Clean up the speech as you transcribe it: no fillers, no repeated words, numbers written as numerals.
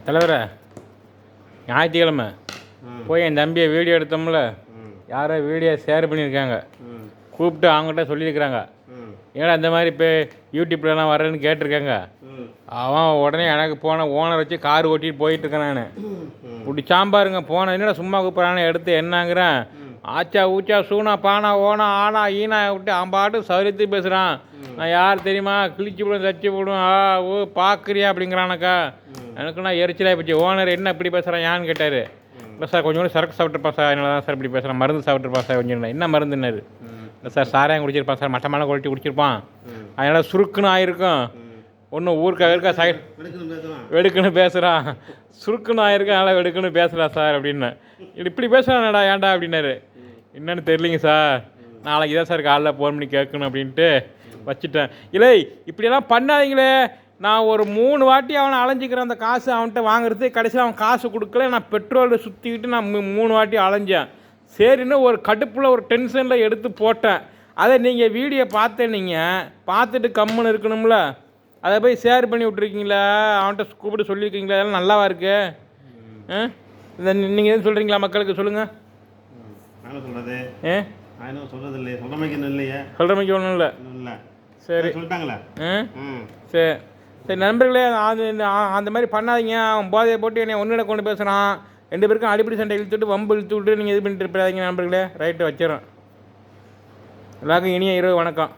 தலைவரை ஞாயிற்றுக்கிழமை போய் என் தம்பியை வீடியோ எடுத்தோம்ல, யாரோ வீடியோ ஷேர் பண்ணியிருக்காங்க, கூப்பிட்டு அவங்ககிட்ட சொல்லியிருக்கிறாங்க. ஏன்னா இந்த மாதிரி இப்போ யூடியூப்லலாம் வர்றேன்னு கேட்டிருக்காங்க. அவன் உடனே எனக்கு போன ஓனர் வச்சு கார் ஓட்டிட்டு போயிட்டுருக்கேன். நான் இப்படி சாம்பாருங்க போனேன், என்னடா சும்மா கூப்பிட்றானே எடுத்து என்னங்கிறேன். ஆச்சா ஊச்சா சூனா பானா ஓனா ஆனா ஈனா விட்டு அவன் பாட்டு சௌரியத்து பேசுகிறான். நான் யார் தெரியுமா, கிழிச்சு விடும் தச்சு விடும், ஓ பார்க்குறியா அப்படிங்கிறானக்கா. எனக்கு நான் எரிச்சலாக போச்சு. ஓனர் என்ன இப்படி பேசுகிறான் யான்னு கேட்டார். இல்லை சார் கொஞ்சம் கூட சரக்கு சாப்பிட்ருப்பான் சார், அதனால தான் சார் இப்படி பேசுகிறேன். மருந்து சாப்பிட்ருப்பான் சார் கொஞ்சம். என்ன மருந்துன்னாரு. இல்லை சார் சாராயம் குடிச்சிருப்பான் சார், மட்டமான குவாலிட்டி குடிச்சிருப்பான், அதனால் சுருக்குன்னு ஆயிருக்கும். ஒன்றும் ஊருக்கா சைடு வெடுக்குன்னு பேசுகிறான், சுருக்குன்னு ஆயிருக்கும், அதனால் வெடுக்குன்னு பேசுகிறா சார் அப்படின்னு. இப்படி பேசுகிறானடா ஏன்டா அப்படின்னாரு. என்னென்னு தெரியலிங்க சார், நாளைக்கு தான் சார் காலைல ஃபோன் பண்ணி கேட்கணும் அப்படின்ட்டு வச்சுட்டேன். இல்லை இப்படியெல்லாம் பண்ணாதீங்களே. நான் ஒரு 3 வாட்டி அவனை அலைஞ்சிக்கிறேன் அந்த காசு அவன்கிட்ட வாங்குறது. கடைசியில் அவன் காசு கொடுக்கல. நான் பெட்ரோலை சுற்றிக்கிட்டு நான் 3 வாட்டி அலைஞ்சேன். சரின்னு ஒரு கடுப்பில் ஒரு டென்ஷனில் எடுத்து போட்டேன். அதை நீங்கள் வீடியோ பார்த்தேன், நீங்கள் பார்த்துட்டு கம்முன்னு இருக்கணும்ல. அதை போய் ஷேர் பண்ணி விட்ருக்கீங்களா, அவன்கிட்ட கூப்பிட்டு சொல்லியிருக்கீங்களா, அதெல்லாம் நல்லாவா இருக்கு? இதை நீங்கள் எதுவும் சொல்கிறீங்களா மக்களுக்கு? சொல்லுங்கள். சொல்கிறது சொல்கிறது இல்லையே, சொல்கிற மாதிரி ஒன்றும் இல்லை. சரி சொல்லிட்டாங்களே. சரி சரி நண்பர்களே, அந்த மாதிரி பண்ணாதீங்க. அவன் போதையை போட்டு என்னை ஒன்றிட கொண்டு பேசுகிறான். 2 பேருக்கும் அடிப்படை சண்டை இழுத்துட்டு வம்பு இழுத்து விட்டு நீங்கள் இது பண்ணிட்டு இருப்பாதீங்க நண்பர்களே. ரைட்டு வச்சிடறேன். எல்லாருக்கும் இனிய இரவு வணக்கம்.